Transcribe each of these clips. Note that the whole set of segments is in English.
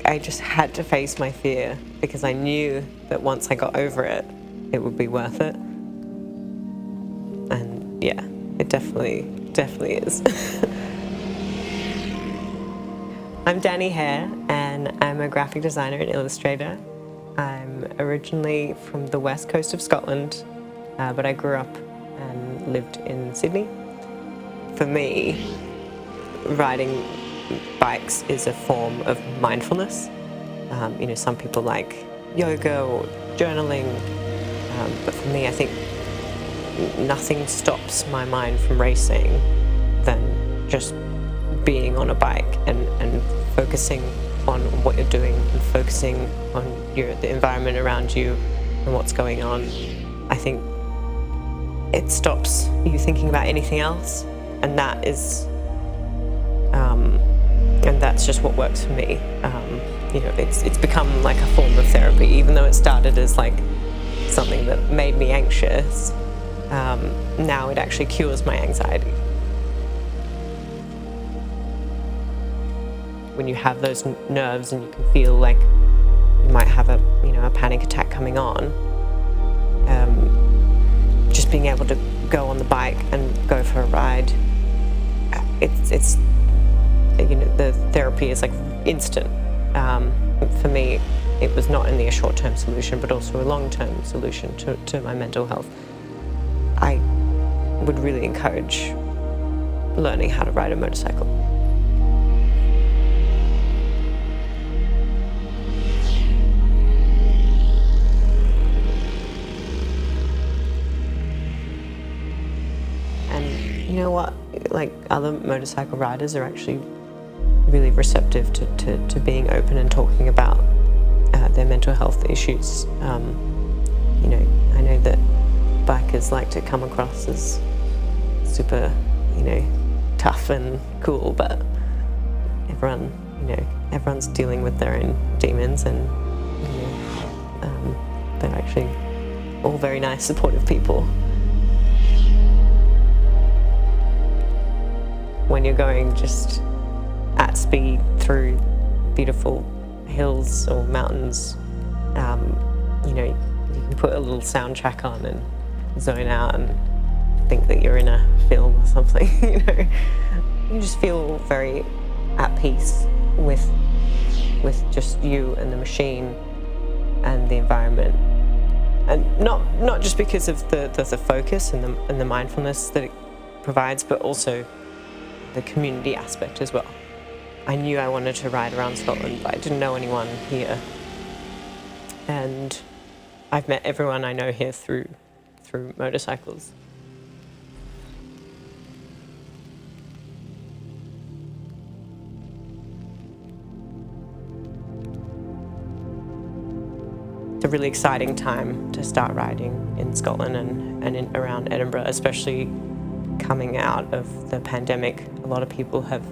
I just had to face my fear because I knew that once I got over it, it would be worth it. And yeah, it definitely is. I'm Danny Hare, and I'm a graphic designer and illustrator. I'm originally from the west coast of Scotland, but I grew up and lived in Sydney. For me, riding bikes is a form of mindfulness. Some people like yoga or journaling, but for me, I think nothing stops my mind from racing than just being on a bike and focusing on what you're doing and focusing on the environment around you and what's going on. I think it stops you thinking about anything else, and that's just what works for me. It's become like a form of therapy, even though it started as like something that made me anxious. Now it actually cures my anxiety. When you have those nerves and you can feel like you might have a panic attack coming on, just being able to go on the bike and go for a ride, it's the therapy is like instant. For me, it was not only a short-term solution, but also a long-term solution to my mental health. I would really encourage learning how to ride a motorcycle. And you know what? Like, other motorcycle riders are actually really receptive to being open and talking about their mental health issues. I know that bikers like to come across as super, tough and cool, but everyone's dealing with their own demons, and they're actually all very nice, supportive people. When you're going just at speed through beautiful hills or mountains, you can put a little soundtrack on and zone out and think that you're in a film or something. You just feel very at peace with just you and the machine and the environment, and not just because of the focus and the mindfulness that it provides, but also the community aspect as well. I knew I wanted to ride around Scotland, but I didn't know anyone here. And I've met everyone I know here through motorcycles. It's a really exciting time to start riding in Scotland and around Edinburgh, especially coming out of the pandemic. A lot of people have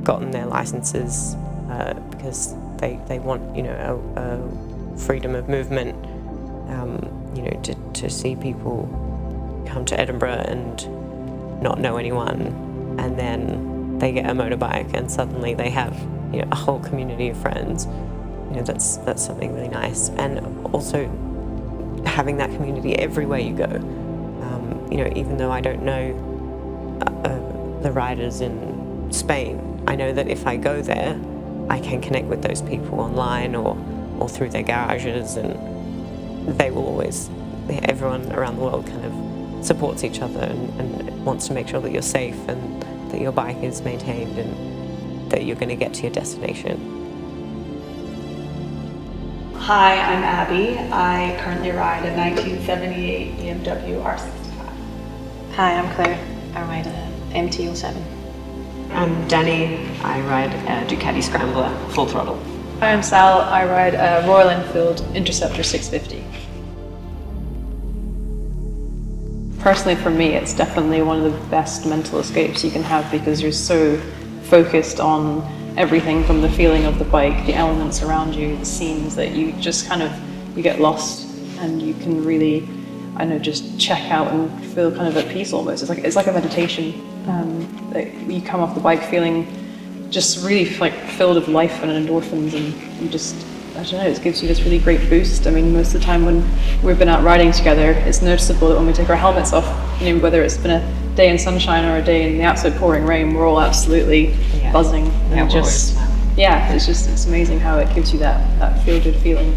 gotten their licenses because they want a freedom of movement. To see people come to Edinburgh and not know anyone, and then they get a motorbike and suddenly they have a whole community of friends. That's something really nice, and also having that community everywhere you go. Even though I don't know the riders in Spain, I know that if I go there, I can connect with those people online or through their garages, and they will always, everyone around the world kind of supports each other and wants to make sure that you're safe and that your bike is maintained and that you're going to get to your destination. Hi, I'm Abby. I currently ride a 1978 BMW R65. Hi, I'm Claire. I ride a MT-07. I'm Danny. I ride a Ducati Scrambler, full throttle. Hi, I'm Sal. I ride a Royal Enfield Interceptor 650. Personally, for me, it's definitely one of the best mental escapes you can have, because you're so focused on everything from the feeling of the bike, the elements around you, the scenes, that you just you get lost, and you can really, just check out and feel kind of at peace almost. It's like a meditation. You come off the bike feeling just really like filled with life and endorphins, and you just, I don't know, it gives you this really great boost. I mean, most of the time when we've been out riding together, it's noticeable that when we take our helmets off, you know, whether it's been a day in sunshine or a day in the absolute pouring rain, we're all absolutely buzzing and just, it's amazing how it gives you that feel-good feeling.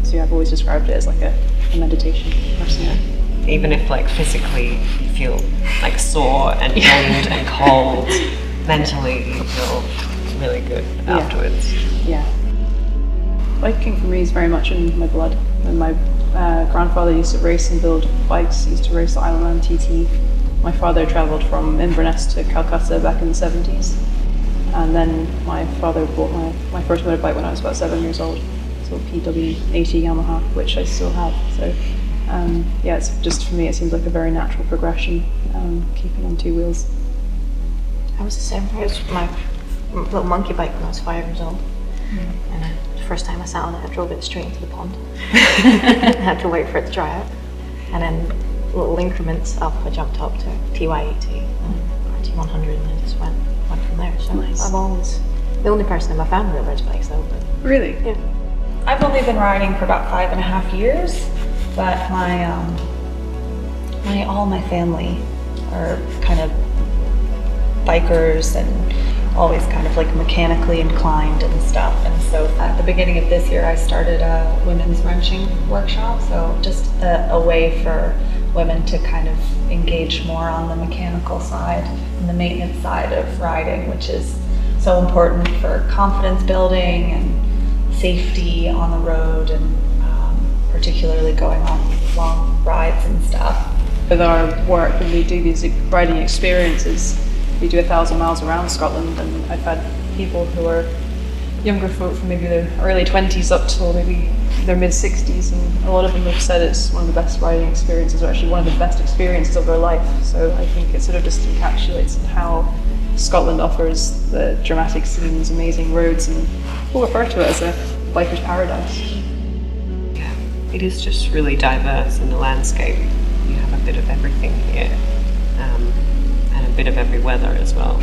So yeah, I've always described it as like a meditation personally. Even if like physically you feel like sore and drained and cold, mentally you feel really good afterwards. Yeah. Biking for me is very much in my blood. And my grandfather used to race and build bikes. He used to race the Ironman TT. My father travelled from Inverness to Calcutta back in the 70s. And then my father bought my first motorbike when I was about 7 years old. So a PW80 Yamaha, which I still have. So it's just, for me, it seems like a very natural progression, keeping on two wheels. I was the same. It was my little monkey bike when I was 5 years old. And the first time I sat on it, I drove it straight into the pond. I had to wait for it to dry out. And then little increments up, I jumped up to TY80 and RT100, and I just went from there. So nice. I'm always the only person in my family that rides bikes though. But Really? yeah. I've only been riding for about 5.5 years, but all my family are kind of bikers and always kind of like mechanically inclined and stuff. And so at the beginning of this year, I started a women's wrenching workshop. So just a way for women to kind of engage more on the mechanical side and the maintenance side of riding, which is so important for confidence building and safety on the road, and particularly going on long rides and stuff. With our work, when we do these riding experiences, we do 1,000 miles around Scotland, and I've had people who are younger folk from maybe their early 20s up till maybe their mid 60s, and a lot of them have said it's one of the best riding experiences, or actually one of the best experiences of their life. So I think it sort of just encapsulates how Scotland offers the dramatic scenes, amazing roads, and we'll refer to it as a biker's paradise. Yeah, it is just really diverse in the landscape. You have a bit of everything here, and a bit of every weather as well.